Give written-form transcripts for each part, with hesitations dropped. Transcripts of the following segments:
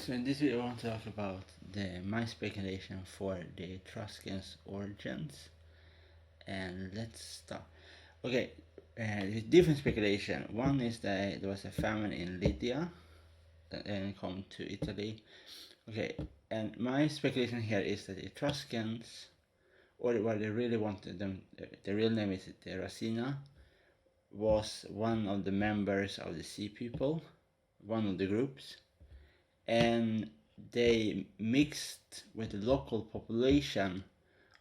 So in this video I want to talk about my speculation for the Etruscans' origins, and let's start. Okay, different speculation. One is that there was a famine in Lydia and come to Italy. Okay, and my speculation here is that the Etruscans, or what they really wanted them, the real name is the Racina, was one of the members of the Sea People, one of the groups, and they mixed with the local population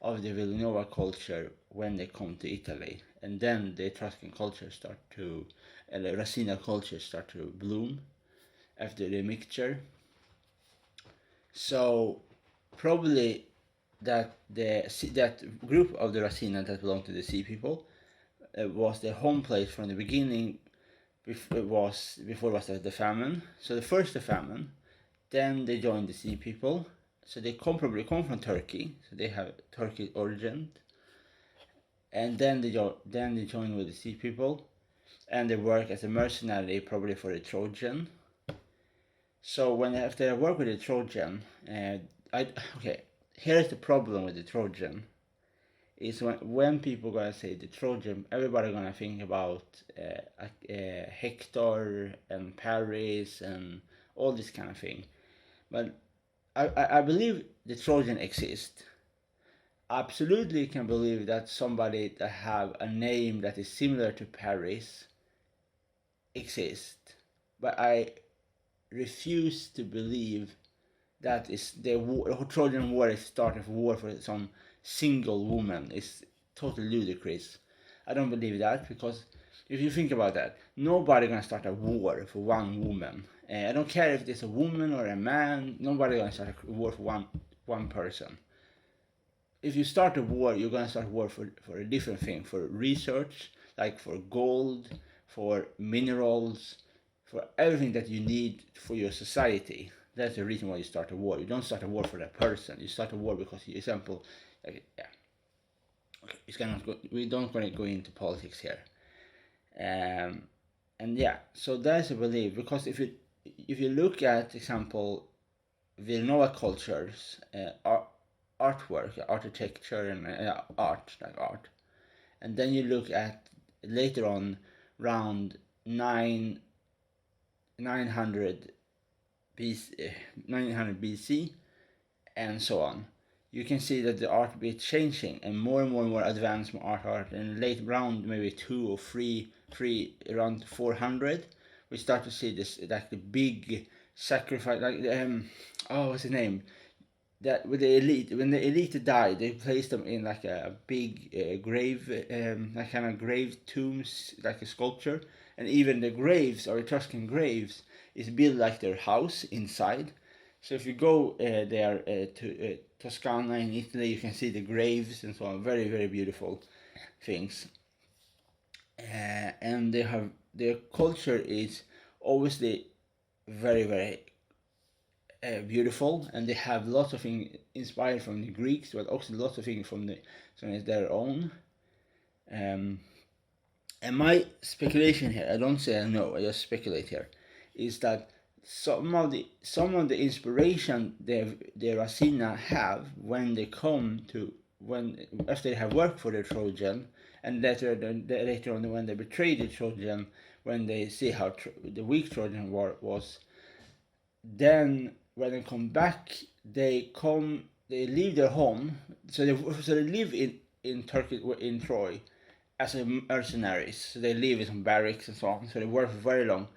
of the Villanova culture when they come to Italy, and then the Etruscan culture the Racina culture start to bloom after the mixture. So probably that that group of the Racina that belonged to the Sea People was their home place from the beginning. Before it was the famine. So the first the famine, then they joined the Sea People. So they probably come from Turkey. So they have Turkish origin. And then they join with the Sea People, and they work as a mercenary, probably for the Trojan. So after they work with the Trojan, here's the problem with the Trojan. Is when people gonna say the Trojan, everybody gonna think about Hector and Paris and all this kind of thing. But I believe the Trojan exists. Absolutely can believe that somebody that have a name that is similar to Paris exists. But I refuse to believe that is the Trojan War is start of war for some single woman. Is totally ludicrous. I don't believe that, because if you think about that, nobody gonna start a war for one woman. I don't care if it's a woman or a man. Nobody gonna start a war for one person. If you start a war, you're gonna start a war for a different thing, for research, like for gold, for minerals, for everything that you need for your society. That's the reason why you start a war. You don't start a war for that person. You start a war because, for example, we don't going to go into politics here. So that's a belief, because if you look at, example, Villanova cultures, artwork, architecture, and art, and then you look at later on around 900 BC and so on, you can see that the art be changing and more advanced art, and late around maybe 2 or 3 around 400 we start to see this, like the big sacrifice, like what's the name, that with the elite, when the elite died, they placed them in like a big grave, like kind of grave tombs, like a sculpture, and even the graves, or Etruscan graves, is built like their house inside. So if you go there to Toscana in Italy, you can see the graves and so on. Very, very beautiful things. And their culture is obviously very, very beautiful, and they have lots of things inspired from the Greeks, but also lots of things from their own. And my speculation here, I don't say I know, I just speculate here, is that some of the inspiration the Racina have when they come to, after they have worked for the Trojan, and later on when they betray the Trojan, when they see how the weak Trojan war was, then when they come back, they leave their home, so they live in Turkey, in Troy, as mercenaries. So they live in some barracks and so on. So they work for very long.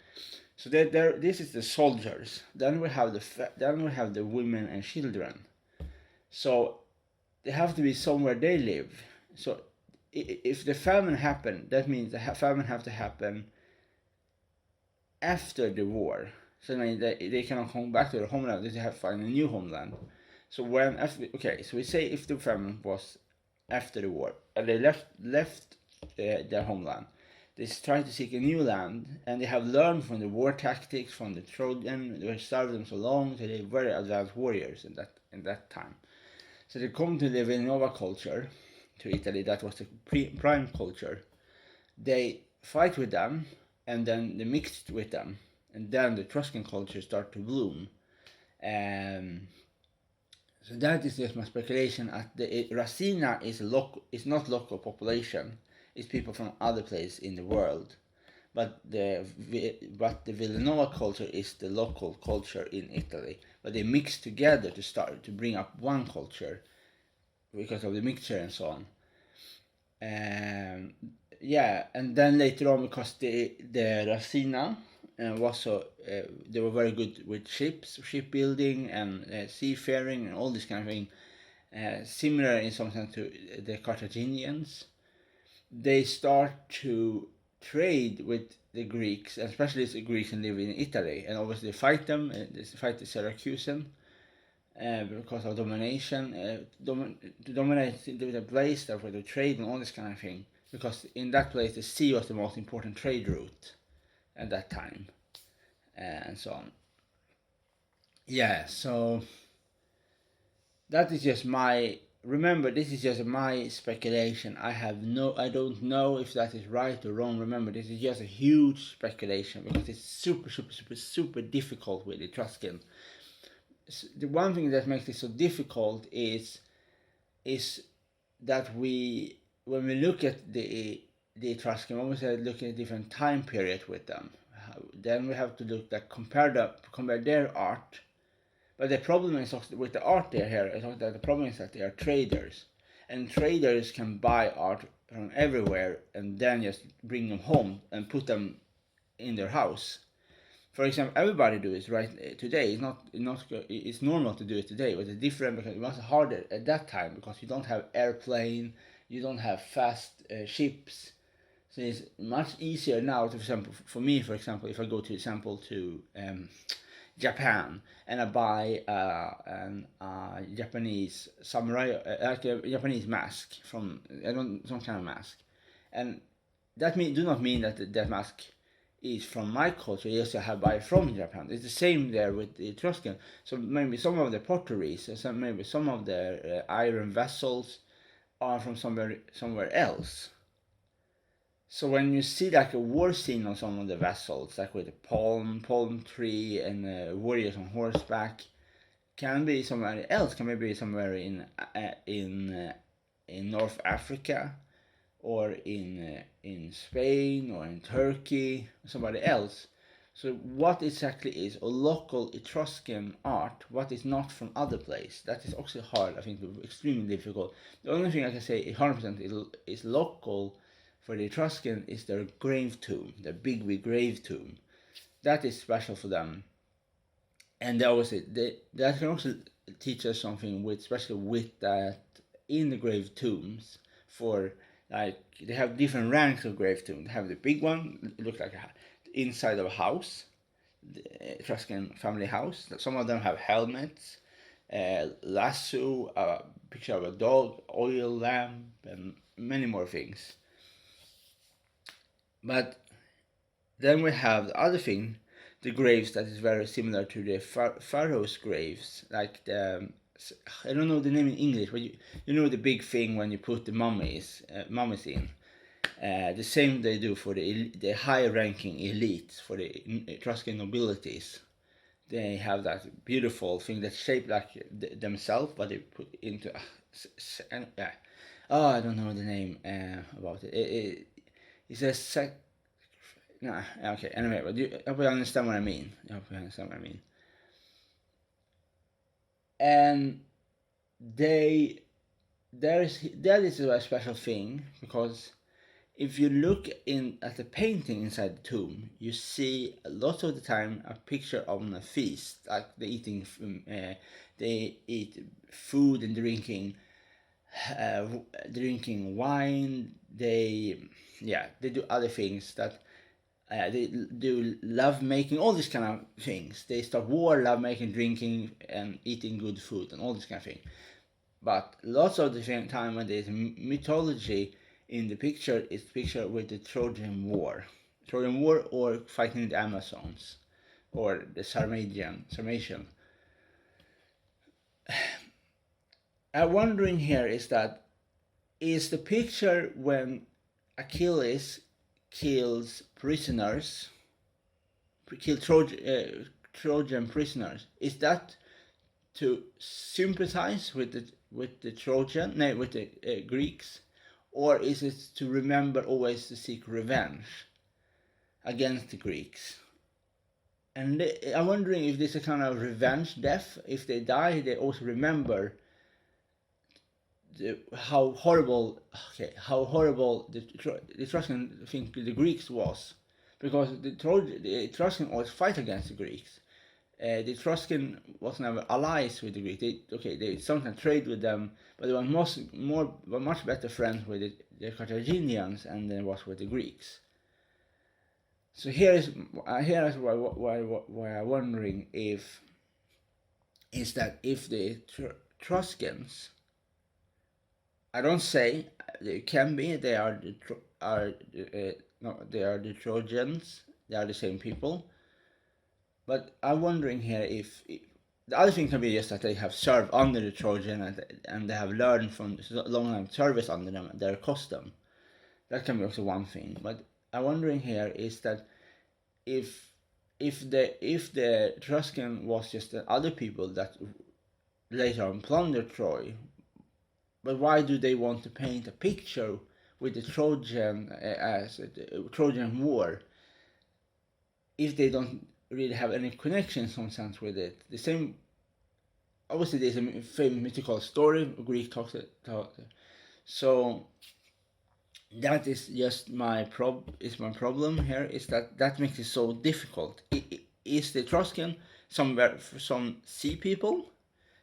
So this is the soldiers. Then we have the women and children. So they have to be somewhere they live. So if the famine happened, that means the famine have to happen after the war. So they cannot come back to their homeland. They have to find a new homeland. So so we say if the famine was after the war, and they left their homeland, they try to seek a new land, and they have learned from the war tactics from the Trojan. They served them so long, so they're very advanced warriors in that time. So they come to the Villanova culture, to Italy. That was the prime culture. They fight with them, and then they mixed with them, and then the Etruscan culture start to bloom. Um, so that is just my speculation. At the Racina is not local population. It's people from other places in the world. But the Villanova culture is the local culture in Italy. But they mix together to bring up one culture because of the mixture and so on. Yeah, and then later on, because the Racina was so they were very good with shipbuilding and seafaring and all this kind of thing. Similar in some sense to the Carthaginians. They start to trade with the Greeks, especially the Greeks who live in Italy, and obviously they fight them. They fight the Syracusan because of domination. To dominate the place, therefore to trade and all this kind of thing. Because in that place, the sea was the most important trade route at that time, and so on. Yeah, so that is just my. Remember, this is just my speculation. I don't know if that is right or wrong. Remember, this is just a huge speculation because it's super difficult with Etruscan. The one thing that makes it so difficult is that when we look at the Etruscan, when we start looking at different time periods with them, then we have to look at compare their art. But the problem is with the art here. I thought that the problem is that they are traders, and traders can buy art from everywhere and then just bring them home and put them in their house. For example, everybody do it right today. It's normal to do it today, but it's different because it was harder at that time because you don't have airplane, you don't have fast ships. So it's much easier now. For example, for me, if I go to Japan and I buy a Japanese samurai, like a Japanese mask from some kind of mask, and do not mean that that mask is from my culture. Yes, I have buy from Japan. It's the same there with the Etruscan. So maybe some of the potteries, maybe some of the iron vessels are from somewhere else. So when you see like a war scene on some of the vessels, like with a palm tree and warriors on horseback, can be somewhere else. Can maybe somewhere in North Africa, or in Spain, or in Turkey, or somebody else. So what exactly is a local Etruscan art? What is not from other place? That is also hard. I think extremely difficult. The only thing I can say 100% is local for the Etruscan is their grave tomb, their big grave tomb. That is special for them. And that can also teach us something especially with that in the grave tombs. For like they have different ranks of grave tombs. They have the big one, it looks like inside of a house, the Etruscan family house. Some of them have helmets, lasso, a picture of a dog, oil lamp, and many more things. But then we have the other thing, the graves that is very similar to the pharaoh's graves, like I don't know the name in English, but you know the big thing when you put the mummies in. The same they do for the high-ranking elites, for the Etruscan nobilities. They have that beautiful thing that's shaped like themselves, but they put into. I don't know the name about it. It's a no, okay. Anyway, but I hope you understand what I mean. And that is a special thing because if you look at the painting inside the tomb, you see a lot of the time a picture of a feast, like they eat food and drinking wine. They do other things that. They do love making, all these kind of things. They start war, love making, drinking, and eating good food, and all this kind of thing. But lots of the same time when there's mythology in the picture, it's picture with the Trojan War, or fighting the Amazons, or the Sarmatian. I'm wondering here is the picture when Achilles kills Trojan prisoners. Is that to sympathize with the Trojan, no, with the Greeks, or is it to remember always to seek revenge against the Greeks? And I'm wondering if this is a kind of revenge death. If they die, they also remember how horrible the Etruscan think the Greeks was, because the Etruscan always fight against the Greeks. The Etruscan was never allies with the Greeks. They sometimes trade with them, but they were much better friends with the Carthaginians and than was with the Greeks. So here is why I'm wondering if the Etruscans, I don't say they can be, they are the Trojans, they are the same people. But I'm wondering here if the other thing can be just that they have served under the Trojan and they have learned from long time service under them, their custom. That can be also one thing. But I'm wondering here is that if the Etruscan was just the other people that later on plundered Troy, but why do they want to paint a picture with the Trojan as the Trojan War if they don't really have any connection in some sense with it? The same, obviously there's a famous mythical story, Greek talks it. So that is just my problem here, is that makes it so difficult. Is the Etruscan some sea people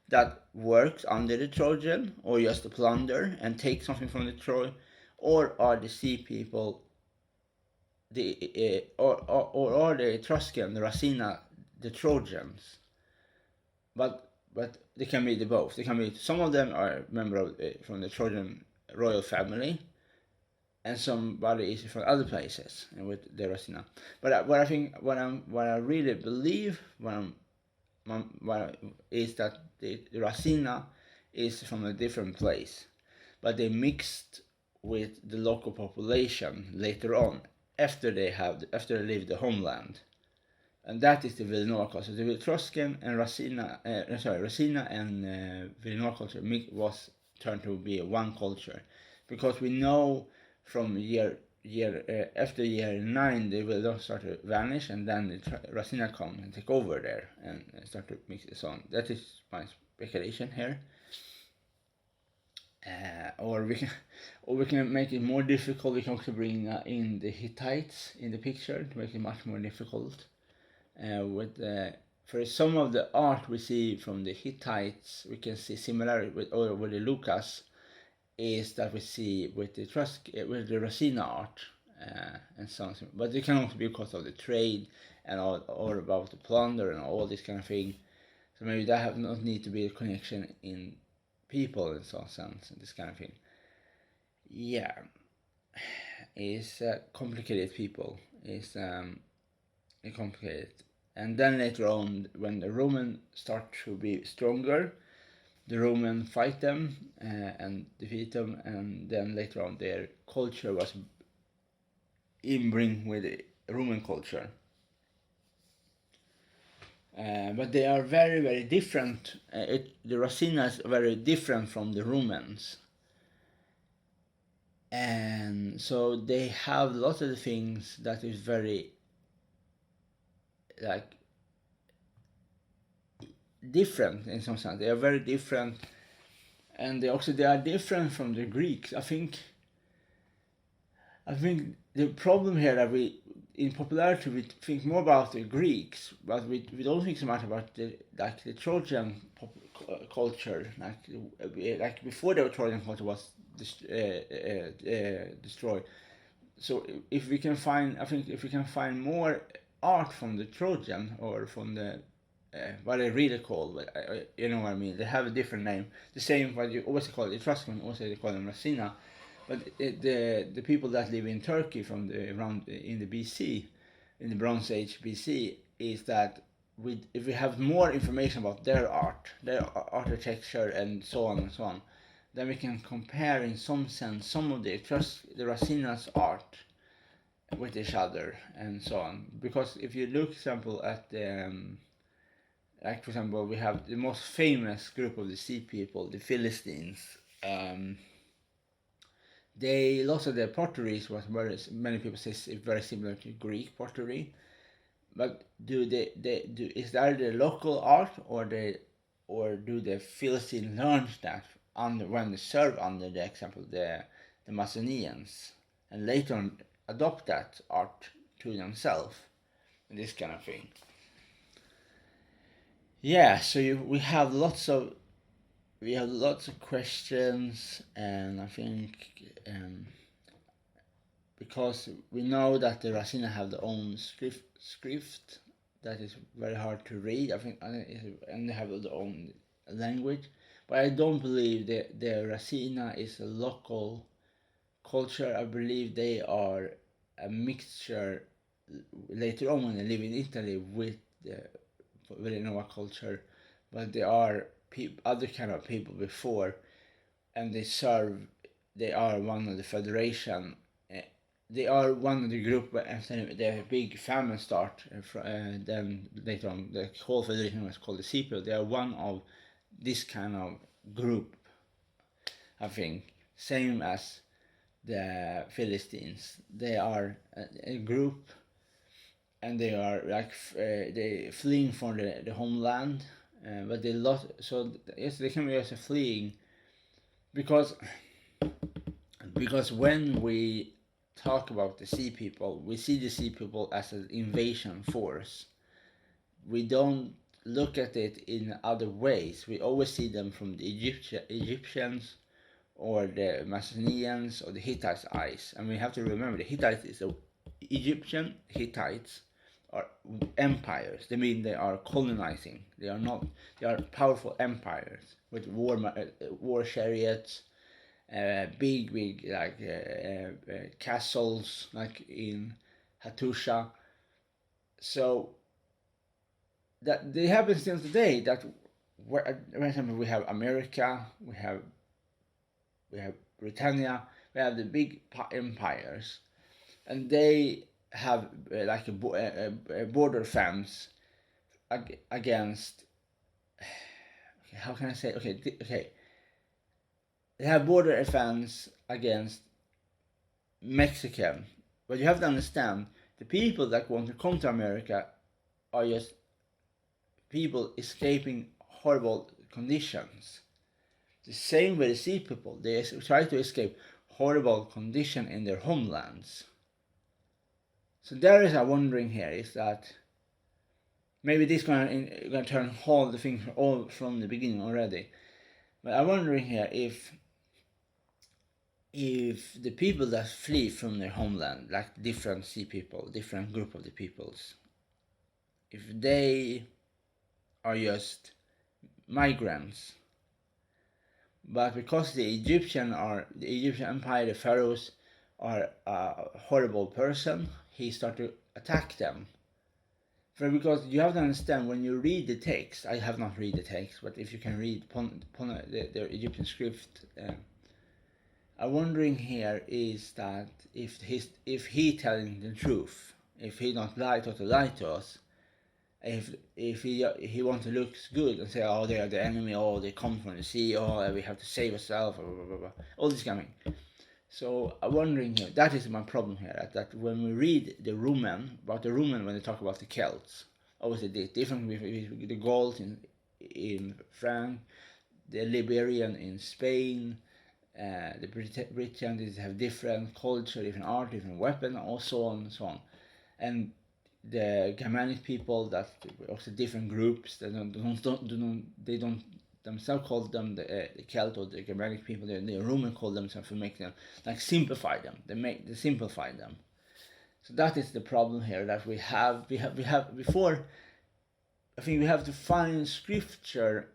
that works under the Trojan, or just to plunder and take something from the Troy, or are the sea people or are the Etruscan, the Racina, the Trojans? But they can be the both. They can be, some of them are member from the Trojan royal family, and somebody is from other places and with the Racina. But what I really believe is that the Racina is from a different place, but they mixed with the local population later on after they leave the homeland, and that is the Villanova culture. The Etruscan and Racina and Villanova culture was turned to be one culture, because we know from after year 9 they will start to vanish, and then the Racina come and take over there and start to mix this on. That is my speculation here. Or we can make it more difficult. We can also bring in the Hittites in the picture to make it much more difficult. For some of the art we see from the Hittites, we can see similarity with the Lucas, is that we see with the Racina art and so on. But it can also be because of the trade and all about the plunder and all this kind of thing. So maybe that have not need to be a connection in people in some sense, and this kind of thing. Yeah, it's complicated people. It's complicated. And then later on, when the Romans start to be stronger, the Romans fight them and defeat them, and then later on their culture was inbring with the Roman culture. But they are very, very different. The Racina is very different from the Romans. And so they have lots of the things that is very different in some sense. They are very different, and they are different from the Greeks. I think the problem here that we, in popularity, we think more about the Greeks, but we don't think so much about the Trojan culture, like before the Trojan culture was destroyed. So if we can find more art from the Trojan, or from the what I really call, but you know what I mean. They have a different name. The same what you always call Etruscan, also they call them Racina. But the people that live in Turkey from around in the BC, in the Bronze Age BC, is that if we have more information about their art, their architecture, and so on, then we can compare in some sense some of the Racina's art with each other and so on. Because if you look, example, at Like for example, we have the most famous group of the sea people, the Philistines. They lots of their pottery was very, many people say it's very similar to Greek pottery. But is that the local art, or do the Philistines learn that when they serve under the example the Macedonians, and later on adopt that art to themselves, and this kind of thing. Yeah, so we have lots of questions, and I think because we know that the Racina have their own script that is very hard to read. I think, and they have their own language, but I don't believe the Racina is a local culture. I believe they are a mixture later on when they live in Italy with the Villanova culture, but they are other kind of people before, and they are one of the federation. They are one of the group after the big famine start. Then later on, the whole federation was called the People. They are one of this kind of group, I think. Same as the Philistines. They are a group, and they are like they fleeing from the homeland, but they lost. So yes, they can be also fleeing because when we talk about the sea people, we see the sea people as an invasion force. We don't look at it in other ways. We always see them from the Egyptians or the Macedonians or the Hittites' eyes. And we have to remember the Hittites is the Egyptian Hittites are empires. They mean they are colonizing. They are not. They are powerful empires with war chariots, big like castles like in Hattusha. So that they happen still today. That for example, we have America, we have Britannia, we have the big empires, and they have like a border fence against. Okay, how can I say? Okay. They have border fence against Mexican, but you have to understand the people that want to come to America are just people escaping horrible conditions. The same with the sea people, they try to escape horrible condition in their homelands. So there is a wondering here is that maybe this gonna turn whole the thing all from the beginning already. But I'm wondering here if the people that flee from their homeland, like different sea people, different group of the peoples, if they are just migrants, but because the Egyptian Empire, the pharaohs are a horrible person, he started to attack them. Because you have to understand when you read the text, I have not read the text, but if you can read the Egyptian script, I'm wondering here is that if he telling the truth, if he not lie to us, if he want to look good and say, oh, they are the enemy, oh, they come from the sea, oh, we have to save ourselves, blah, blah, blah, blah. All this coming. So I'm wondering here, that is my problem here, that when we read about the Roman when they talk about the Celts, obviously it's different with the Gauls in France, the Liberian in Spain, the Britons have different culture, different art, different weapon, and so on and so on. And the Germanic people, that also different groups that they don't themselves call them the Celt or the Germanic people. The Roman call themselves to make them like simplify them. They simplify them. So that is the problem here that we have before. I think we have to find scripture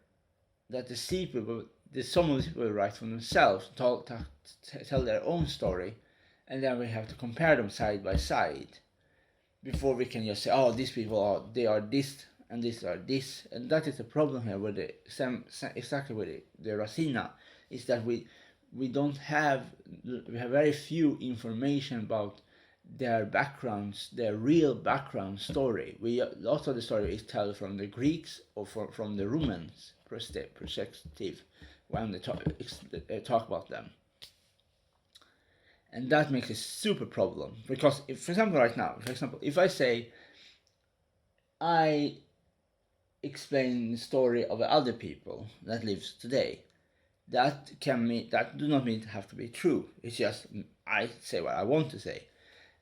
that the sea people, some of the people write for themselves, tell their own story, and then we have to compare them side by side before we can just say, oh, these people they are this and these are this. And that is the problem here with exactly with the Racina, is that we have very few information about their backgrounds, their real background story. Lots of the story is told from the Greeks or from the Romans perspective when they talk about them. And that makes a super problem, because if, for example, right now, if I say I explain the story of other people that lives today, that do not mean to have to be true. It's just I say what I want to say.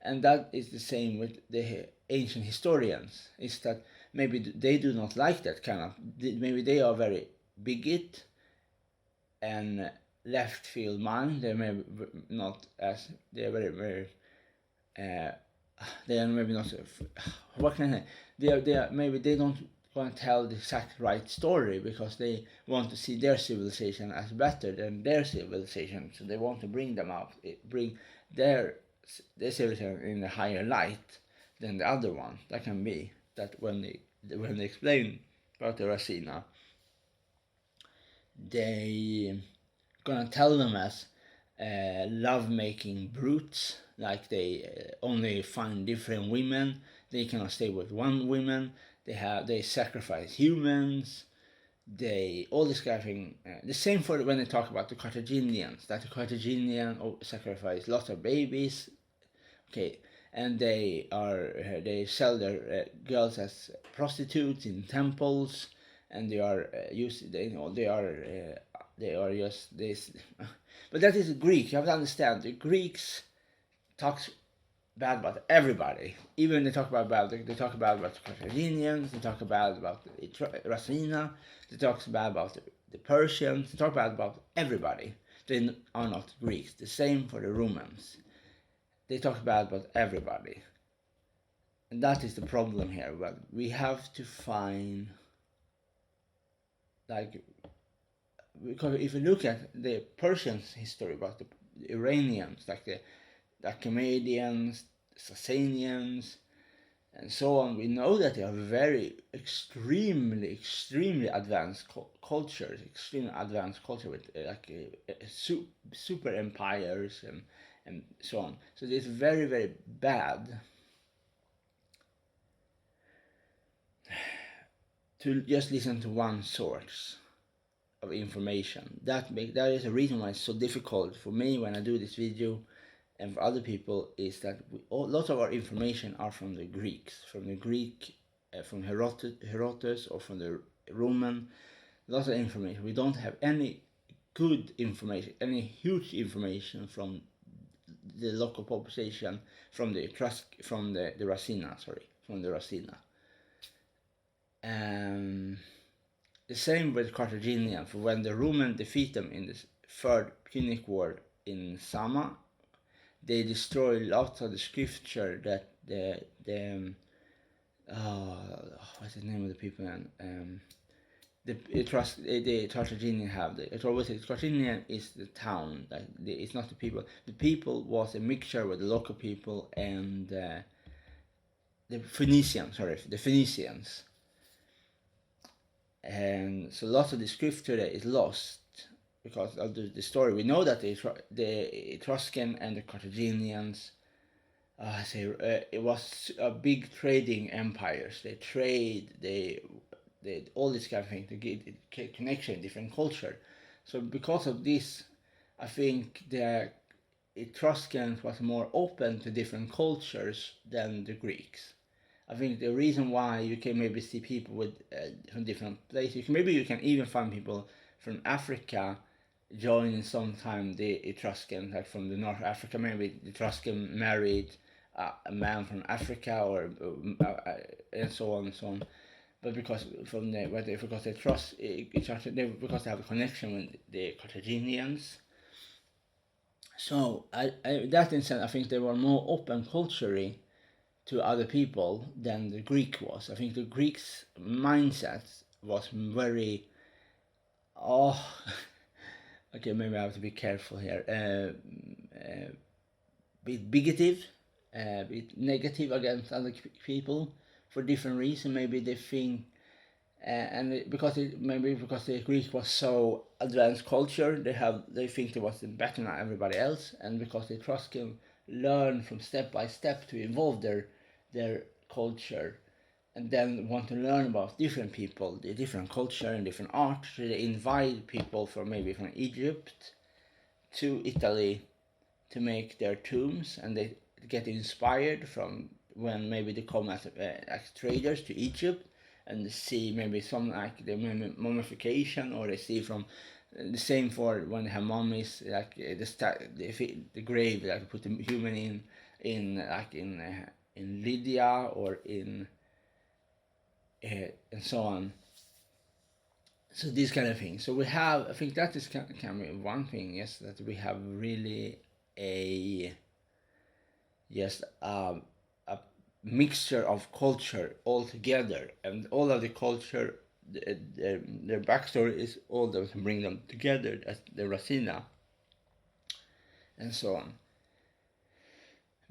And that is the same with the ancient historians, is that maybe they do not like that kind of, maybe they are very bigot and left field mind. They may not as, they are very they are maybe not, what can I say, they are maybe they don't want to tell the exact right story, because they want to see their civilization as better than their civilization, so they want to bring them up, bring their civilization in a higher light than the other one. That can be that when they explain about the Racina, they gonna tell them as love-making brutes, like they only find different women, they cannot stay with one woman, they sacrifice humans, they all this kind of thing. The same for when they talk about the Carthaginians, that the Carthaginians sacrifice lots of babies, okay, and they sell their girls as prostitutes in temples, and they are just this. But that is Greek. You have to understand, the Greeks talks bad about everybody. Even they talk about the Carthaginians, they talk bad about Racina, they talk bad about the Persians, they talk bad about everybody. They are not Greeks. The same for the Romans. They talk bad about everybody. And that is the problem here. But we have to find, like, because if you look at the Persians' history about the Iranians, like the Achaemenians, Sasanians, and so on, we know that they are very extremely advanced cultures, with super empires and so on. So it's very bad to just listen to one source of information. That is a reason why it's so difficult for me when I do this video, and for other people, is that lots of our information are from the Greeks, from Herodotus, or from the Roman. Lots of information. We don't have any good information, any huge information from the local population, from the Racina. The same with Carthaginian. For when the Romans defeat them in the Third Punic War in Sama, they destroy lots of the scripture that what's the name of the people? The Carthaginian have. Carthaginian is the town. It's not the people. The people was a mixture with the local people and the Phoenicians. And so lots of the scripture there is lost because of the story. We know that the Etruscans and the Carthaginians, it was a big trading empires. They trade, they all this kind of thing to get connection, different culture. So because of this, I think the Etruscans was more open to different cultures than the Greeks. I think the reason why you can maybe see people with from different places, maybe you can even find people from Africa joining sometime the Etruscan, like from the North Africa. Maybe the Etruscan married a man from Africa, or and so on and so on. But because they trust each other, because they have a connection with the Carthaginians. So that instance, I think they were more open culturally to other people than the Greek was. I think the Greeks' mindset was very, okay, maybe I have to be careful here, bit bigoted, bit negative against other people for different reasons. Maybe they think, because the Greek was so advanced culture, they think it was better than everybody else, and because the Etruscan learn from step by step to evolve their culture, and then want to learn about different people, the different culture and different art. So they invite people from maybe from Egypt to Italy to make their tombs, and they get inspired from when maybe they come as traders to Egypt and see maybe some like the mummification, or they see from the same for when they have mummies, like the grave, like put the human in Lydia or in and so on. So these kind of things. So we have, I think that is can be one thing. Yes, that we have really a yes a mixture of culture all together, and all of the culture, their backstory is all that can bring them together. That's the Racina, and so on.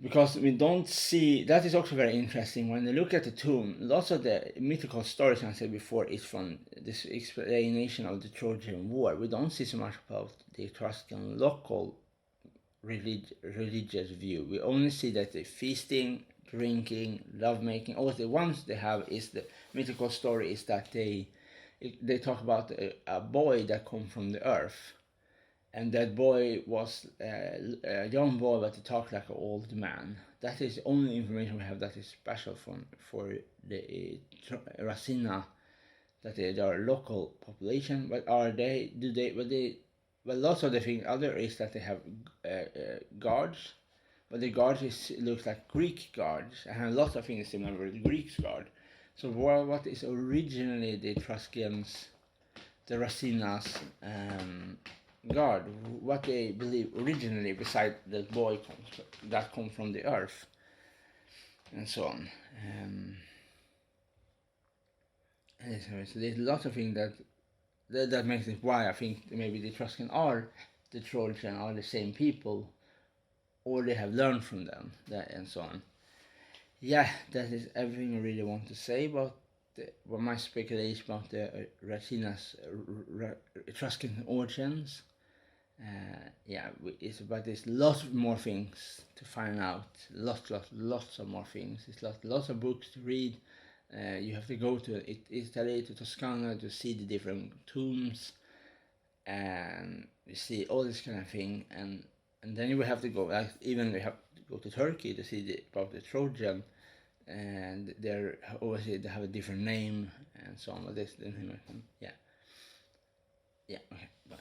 Because we don't see, that is also very interesting when you look at the tomb. Lots of the mythical stories, as I said before, is from this explanation of the Trojan War. We don't see so much about the Etruscan local religious view. We only see that the feasting, drinking, lovemaking, all the ones they have is the mythical story is that they talk about a boy that come from the earth, and that boy was a young boy, but he talked like an old man. That is the only information we have that is special for the Racina, that they are local population. But are they? Do they? Well, lots of the thing other is that they have guards, but the guards looks like Greek guards, and have lots of things similar with the Greek guard. So what is originally the Etruscans, the Racinas, God, what they believe originally, beside that boy that come from the earth, and so on. And so there's lots of things that makes it why I think maybe the Etruscan are the Trojan are the same people, or they have learned from them, and so on. Yeah, that is everything I really want to say about my speculation about the Racina's Etruscan origins. But there's lots more things to find out. Lots of more things. It's lots of books to read. You have to go to Italy, to Toscana, to see the different tombs, and you see all this kind of thing. And then you will have to go. Even we have to go to Turkey to see about the Trojan, and they're obviously they have a different name and so on. But this, yeah. Okay. Bye.